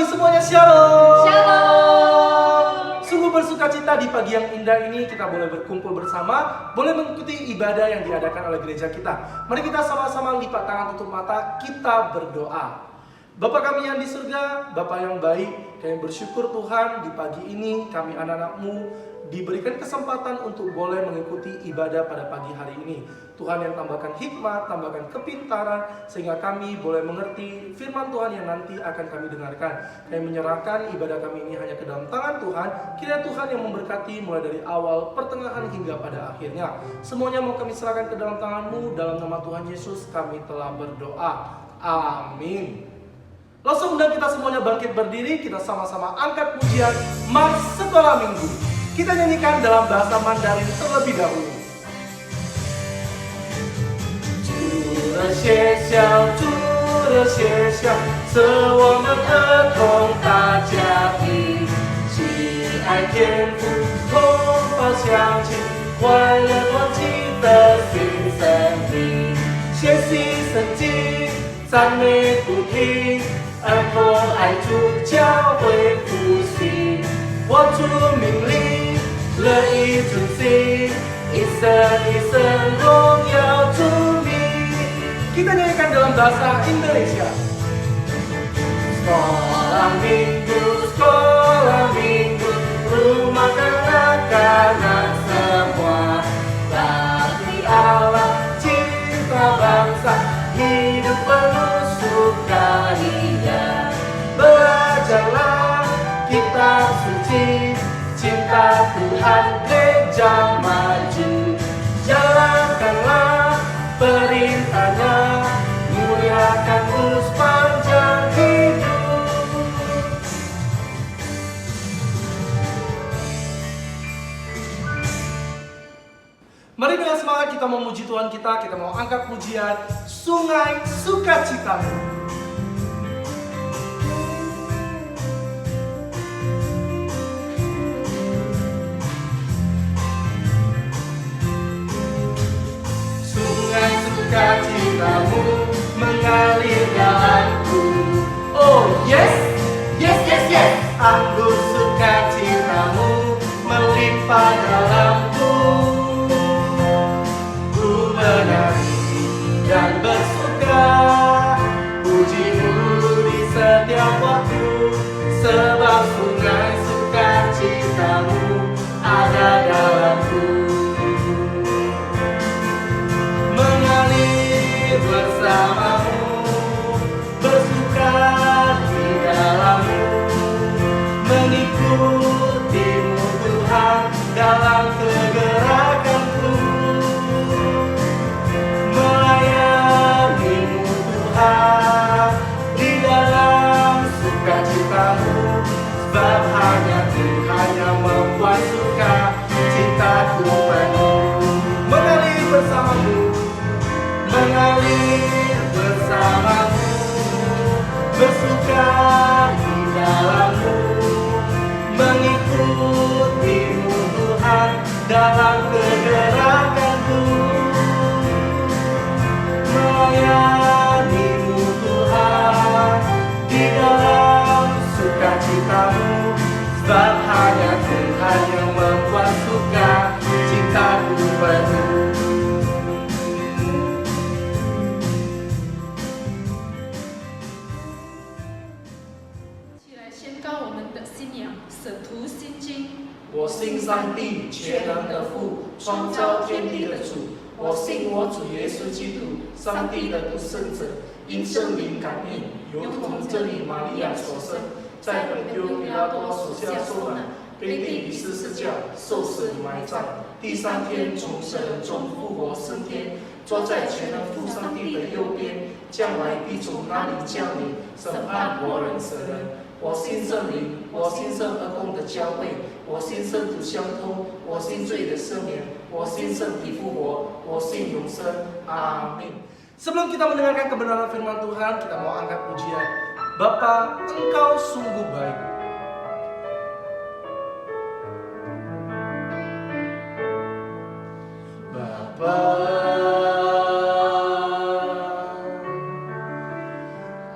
pagi semuanya, shalom. Shalom. Sungguh bersuka cita di pagi yang indah ini kita boleh berkumpul bersama, boleh mengikuti ibadah yang diadakan oleh gereja kita. Mari kita sama-sama lipat tangan, tutup mata, kita berdoa. Bapa kami yang di surga, Bapa yang baik, kami bersyukur Tuhan di pagi ini kami anak-anak-Mu diberikan kesempatan untuk boleh mengikuti ibadah pada pagi hari ini. Tuhan yang tambahkan hikmat, tambahkan kepintaran, sehingga kami boleh mengerti firman Tuhan yang nanti akan kami dengarkan. Kami menyerahkan ibadah kami ini hanya ke dalam tangan Tuhan. Kiranya Tuhan yang memberkati mulai dari awal, pertengahan hingga pada akhirnya. Semuanya mau kami serahkan ke dalam tangan-Mu. Dalam nama Tuhan Yesus kami telah berdoa. Amin. Langsung undang kita semuanya bangkit berdiri, kita sama-sama angkat pujian Mars Sekolah Minggu. Kita nyanyikan dalam bahasa Mandarin terlebih dahulu. 主的学校，主的学校，是我们儿童大家庭，喜爱天赋，同胞相亲，快乐团契的新生命，学习圣经，赞美不停。而佛爱主教会复兴，我主命令，乐意遵行，一生一生荣耀主名。Kita nyanyikan dalam bahasa Indonesia. Sekolah minggu, sekolah minggu, rumah kanak-kanak semua. Bagi Allah, cinta bangsa, hidup penuh sukacita. Belajarlah kitab suci, cinta Tuhan gereja maju. Jalankanlah perintahnya, muliakan sepanjang hidup. Mari dengan semangat kita memuji Tuhan kita mau angkat pujian Sungai Sukacitamu. Sukacitamu mengalir dalamku. Oh yes, yes, yes, yes. Anggur sukacitamu melimpah dalamku. Ku menari dan bersuka, pujimu di setiap waktu, sebab sungai sukacitamu ada dalamku. Bersamamu, bersuka di dalammu, mengikutimu Tuhan dalam kegerakanku, melayanimu Tuhan di dalam sukacitamu, sebab hanya Tuhan yang membuat suka cintaku penuh. Mengalir bersamamu, mengalir bersamamu, bersuka di dalammu, mengikutimu Tuhan dalam kegerakanku, melayanimu Tuhan di dalam sukacitamu, sebab hanya Tuhan yang membuat suka cintaku penuh. 我信上帝全能的父，创造天地的主。我信我主耶稣基督，上帝的独生子，因圣灵感应，由童真理玛利亚所生，在本丢彼拉多手下受难，被钉于十字架，受死埋葬，第三天从死人中复活升天，坐在全能父上帝的右边，将来必从那里降临，审判活人死人。我信圣灵，我信圣而共的教会，我信圣徒相通，我信罪的赦免，我信圣体复活，我信永生。阿min. Sebelum kita mendengarkan kebenaran firman Tuhan, kita mau angkat pujian. Bapa, Engkau sungguh baik. Bapa,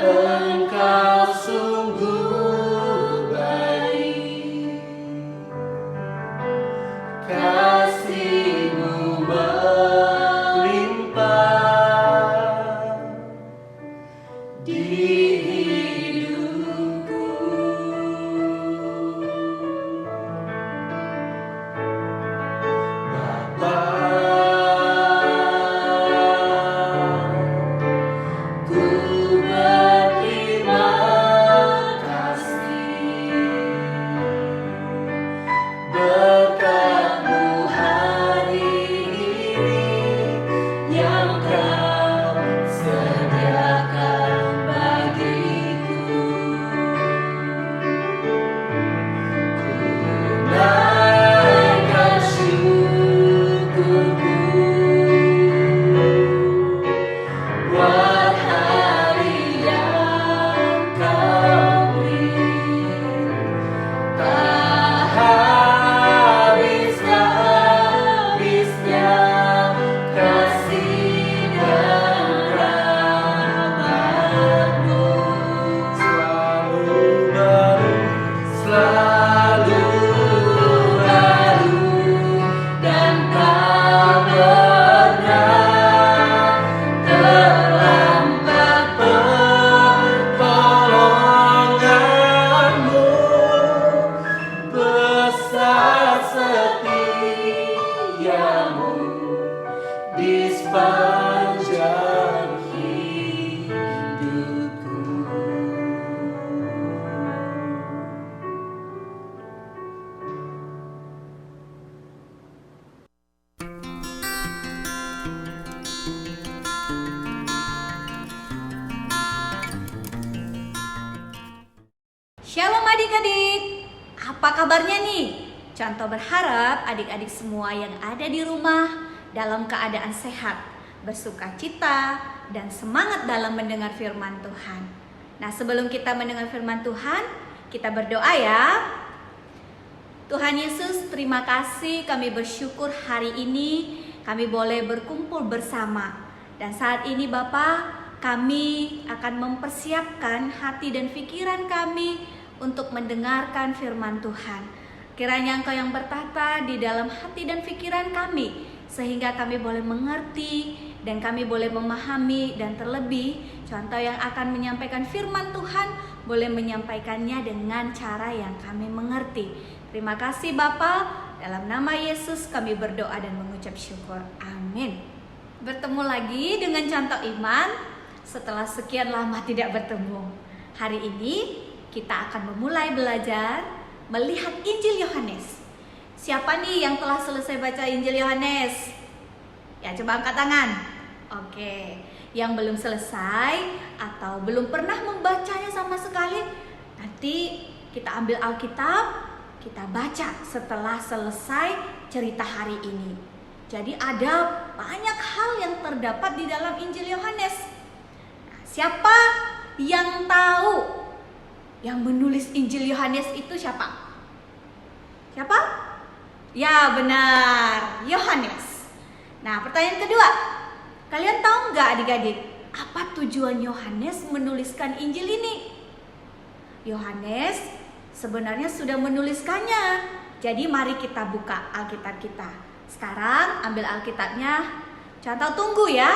Engkau sungguh di hidupku. Bapa, ku berterima kasih berkat-Mu hari ini yang Kau sediakan bagiku. Ku naikkan syukurku buat hari yang Kau beri. Tak habis-habisnya kasih dan rahmat-Mu. Selalu baru, Selalu baru dan tak pernah terlambat pertolongan-Mu. Besar setiamu di sepanjang hidupku. Shalom adik-adik, apa kabarnya nih? Contoh berharap adik-adik semua yang ada di rumah dalam keadaan sehat, bersuka cita, dan semangat dalam mendengar firman Tuhan. Nah, sebelum kita mendengar firman Tuhan, kita berdoa ya. Tuhan Yesus, terima kasih, kami bersyukur hari ini kami boleh berkumpul bersama. Dan saat ini Bapa, kami akan mempersiapkan hati dan pikiran kami untuk mendengarkan firman Tuhan. Kiranya Engkau yang bertata di dalam hati dan pikiran kami, sehingga kami boleh mengerti dan kami boleh memahami, dan terlebih contoh yang akan menyampaikan firman Tuhan boleh menyampaikannya dengan cara yang kami mengerti. Terima kasih Bapa, dalam nama Yesus kami berdoa dan mengucap syukur. Amin. Bertemu lagi dengan contoh iman setelah sekian lama tidak bertemu. Hari ini kita akan memulai belajar melihat Injil Yohanes. Siapa nih yang telah selesai baca Injil Yohanes? Ya, coba angkat tangan. Oke, yang belum selesai atau belum pernah membacanya sama sekali, nanti kita ambil Alkitab, kita baca setelah selesai cerita hari ini. Jadi ada banyak hal yang terdapat di dalam Injil Yohanes. Nah, siapa yang tahu yang menulis Injil Yohanes itu siapa? Siapa? Ya benar, Yohanes. Nah, pertanyaan kedua, kalian tahu nggak adik-adik, apa tujuan Yohanes menuliskan Injil ini? Yohanes sebenarnya sudah menuliskannya. Jadi mari kita buka Alkitab kita. Sekarang ambil Alkitabnya. Contoh tunggu ya.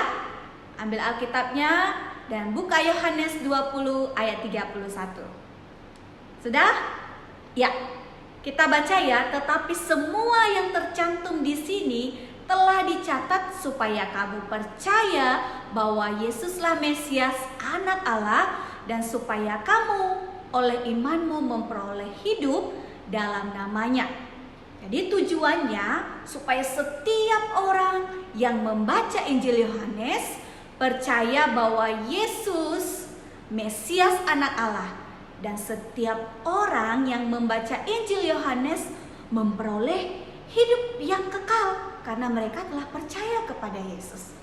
Ambil Alkitabnya dan buka Yohanes 20 ayat 31. Sudah? Ya. Kita baca ya, tetapi semua yang tercantum di sini telah dicatat supaya kamu percaya bahwa Yesuslah Mesias, Anak Allah, dan supaya kamu oleh imanmu memperoleh hidup dalam namanya. Jadi tujuannya supaya setiap orang yang membaca Injil Yohanes percaya bahwa Yesus Mesias, Anak Allah, dan setiap orang yang membaca Injil Yohanes memperoleh hidup yang kekal karena mereka telah percaya kepada Yesus.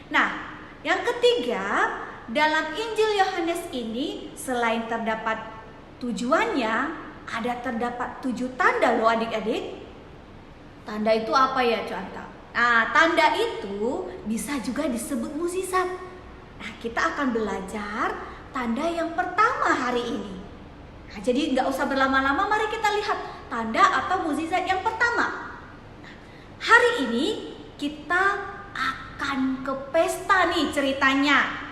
Nah, yang ketiga, dalam Injil Yohanes ini selain terdapat tujuannya, ada terdapat 7 tanda loh adik-adik. Tanda itu apa ya contoh? Nah, tanda itu bisa juga disebut mukjizat. Nah, kita akan belajar tanda yang pertama hari ini. Nah, jadi nggak usah berlama-lama, mari kita lihat tanda atau mukjizat yang pertama. Nah, hari ini kita akan ke pesta nih ceritanya.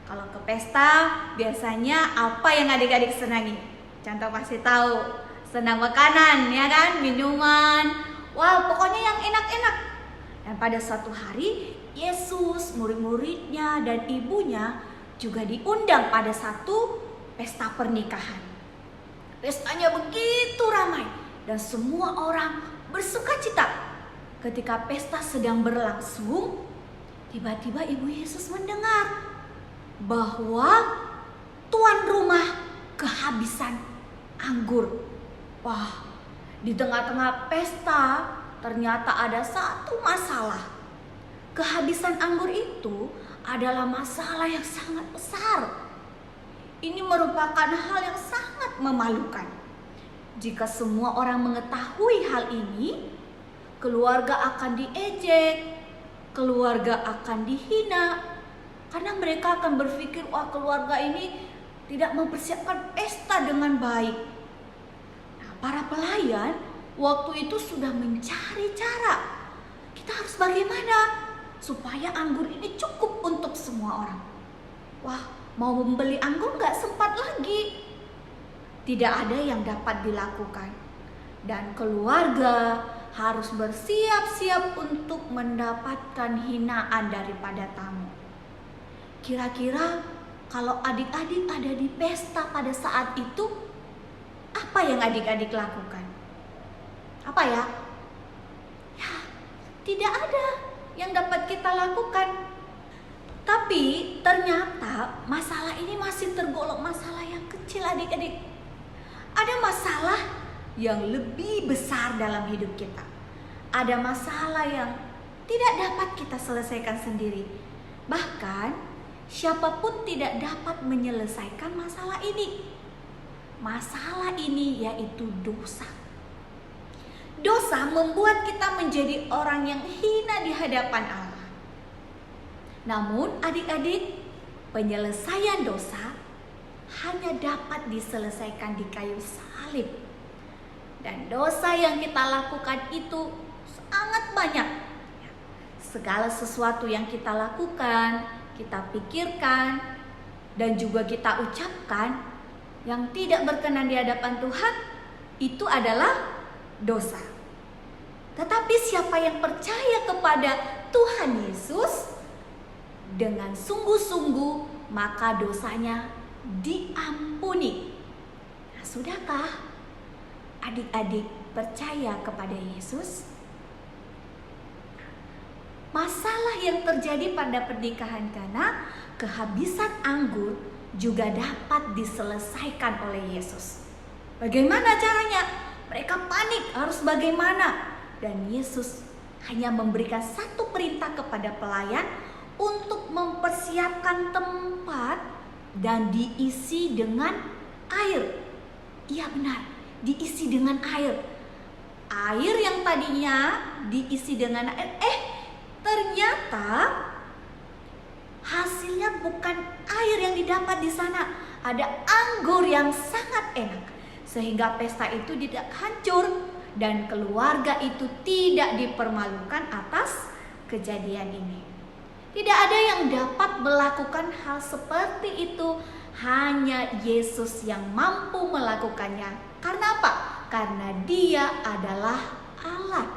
Kalau ke pesta biasanya apa yang adik-adik senangi? Contoh pasti tahu, senang makanan ya kan, minuman. Wah, pokoknya yang enak-enak. Dan pada suatu hari Yesus, murid-muridnya dan ibunya juga diundang pada satu pesta pernikahan. Pestanya begitu ramai dan semua orang bersukacita. Ketika pesta sedang berlangsung, tiba-tiba Ibu Yesus mendengar bahwa tuan rumah kehabisan anggur. Wah, di tengah-tengah pesta ternyata ada satu masalah. Kehabisan anggur itu adalah masalah yang sangat besar. Ini merupakan hal yang sangat memalukan. Jika semua orang mengetahui hal ini, keluarga akan diejek, keluarga akan dihina, karena mereka akan berpikir, wah, keluarga ini tidak mempersiapkan pesta dengan baik. Nah, para pelayan waktu itu sudah mencari cara. Kita harus bagaimana supaya anggur ini cukup untuk semua orang. Wah, mau membeli anggur gak sempat lagi. Tidak ada yang dapat dilakukan. Dan keluarga harus bersiap-siap untuk mendapatkan hinaan daripada tamu. Kira-kira kalau adik-adik ada di pesta pada saat itu, apa yang adik-adik lakukan? Apa ya? Ya, tidak ada yang dapat kita lakukan. Tapi ternyata masalah ini masih tergolong masalah yang kecil adik-adik. Ada masalah yang lebih besar dalam hidup kita. Ada masalah yang tidak dapat kita selesaikan sendiri. Bahkan siapapun tidak dapat menyelesaikan masalah ini. Masalah ini yaitu dosa. Dosa membuat kita menjadi orang yang hina di hadapan Allah. Namun adik-adik, penyelesaian dosa hanya dapat diselesaikan di kayu salib. Dan dosa yang kita lakukan itu sangat banyak. Segala sesuatu yang kita lakukan, kita pikirkan, dan juga kita ucapkan yang tidak berkenan di hadapan Tuhan, itu adalah dosa. Tetapi siapa yang percaya kepada Tuhan Yesus dengan sungguh-sungguh, maka dosanya diampuni. Nah, sudahkah adik-adik percaya kepada Yesus? Masalah yang terjadi pada pernikahan Kana, kehabisan anggur, juga dapat diselesaikan oleh Yesus. Bagaimana caranya? Mereka panik, harus bagaimana? Dan Yesus hanya memberikan satu perintah kepada pelayan untuk mempersiapkan tempat dan diisi dengan air. Iya benar, diisi dengan air. Air yang tadinya diisi dengan air, ternyata hasilnya bukan air yang didapat di sana. Ada anggur yang sangat enak. Sehingga pesta itu tidak hancur dan keluarga itu tidak dipermalukan atas kejadian ini. Tidak ada yang dapat melakukan hal seperti itu, hanya Yesus yang mampu melakukannya. Karena apa? Karena Dia adalah Allah.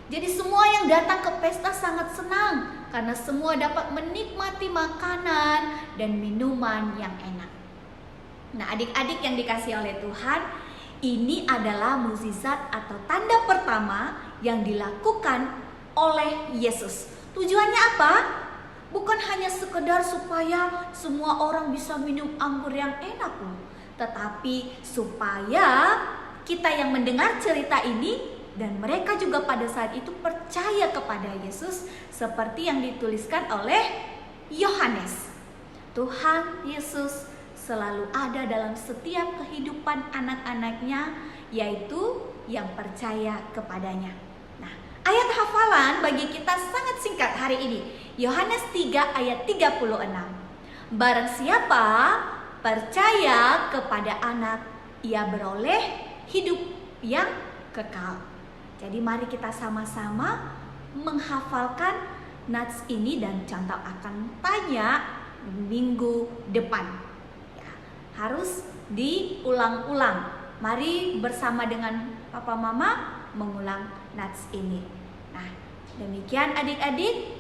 Jadi semua yang datang ke pesta sangat senang karena semua dapat menikmati makanan dan minuman yang enak. Nah, adik-adik yang dikasihi oleh Tuhan, ini adalah mukjizat atau tanda pertama yang dilakukan oleh Yesus. Tujuannya apa? Bukan hanya sekedar supaya semua orang bisa minum anggur yang enak loh, tetapi supaya kita yang mendengar cerita ini dan mereka juga pada saat itu percaya kepada Yesus seperti yang dituliskan oleh Yohanes. Tuhan Yesus selalu ada dalam setiap kehidupan anak-anaknya, yaitu yang percaya kepadanya. Nah, ayat hafalan bagi kita sangat singkat hari ini. Yohanes 3 ayat 36. Barang siapa percaya kepada anak, ia beroleh hidup yang kekal. Jadi mari kita sama-sama menghafalkan nats ini dan contoh akan tanya minggu depan. Ya, harus diulang-ulang. Mari bersama dengan Papa Mama mengulang nats ini. Nah, demikian adik-adik,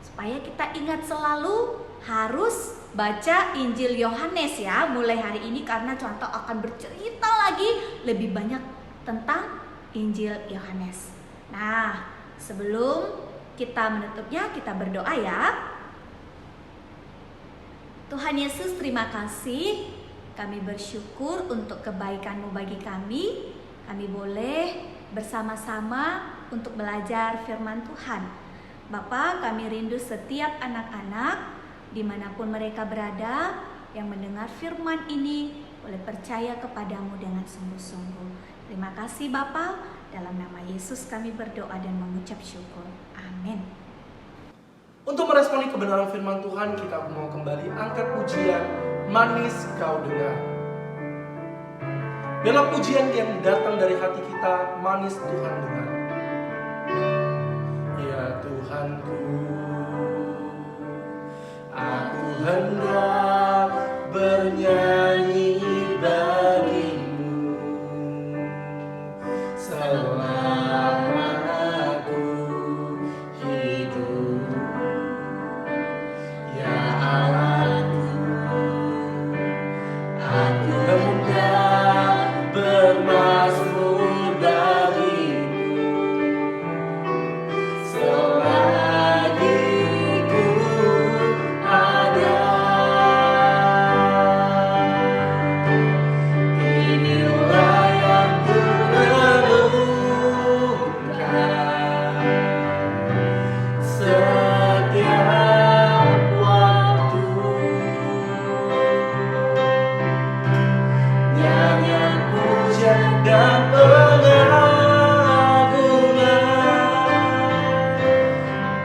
supaya kita ingat selalu harus baca Injil Yohanes ya mulai hari ini, karena contoh akan bercerita lagi lebih banyak tentang Injil Yohanes. Nah, sebelum kita menutupnya, kita berdoa ya. Tuhan Yesus, terima kasih. Kami bersyukur untuk kebaikan-Mu bagi kami. Kami boleh bersama-sama untuk belajar firman Tuhan. Bapa, kami rindu setiap anak-anak dimanapun mereka berada yang mendengar firman ini boleh percaya kepadamu dengan sungguh-sungguh. Terima kasih Bapa, dalam nama Yesus kami berdoa dan mengucap syukur. Amin. Untuk meresponi kebenaran firman Tuhan, kita mau kembali angkat pujian Manis Kau Dengar. Biarlah pujian yang datang dari hati kita, manis Tuhan dengar. Ya Tuhanku, aku hendak bernyanyi bagimu selama aku hidup. Ya Allahku, aku hendak bermazmur bagimu selagi ku ada. Inilah yang ku renungkan setiap waktu. Nyanyian pujian dan pengagungan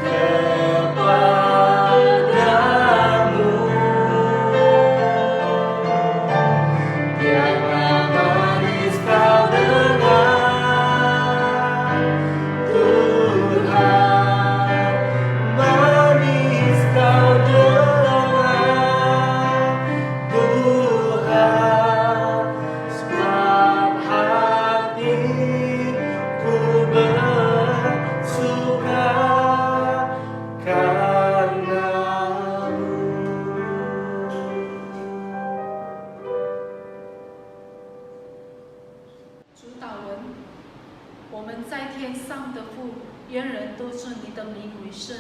kepadamu. Biarlah manis Kau dengar, Tuhan, manis Kau dengar, Tuhan, sebab hatiku bersuka karenamu. 主导文，我们在天上的父，愿人都尊你的名为圣，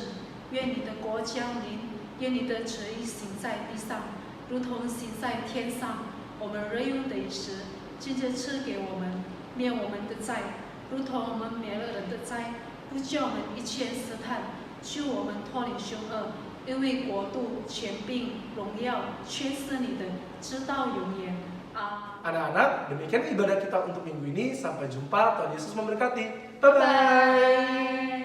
愿你的国降临，愿你的旨意行在地上，如同行在天上。我们日用的食，今日赐给我们，免我们的债，如同我们免了人的债，不叫我们一切试探，救我们脱离凶恶。因为国度、权柄、荣耀，全是你的，直到永远。阿。 Anak-anak, demikian ibadah kita untuk minggu ini. Sampai jumpa, Tuhan Yesus memberkati. Bye-bye. Bye.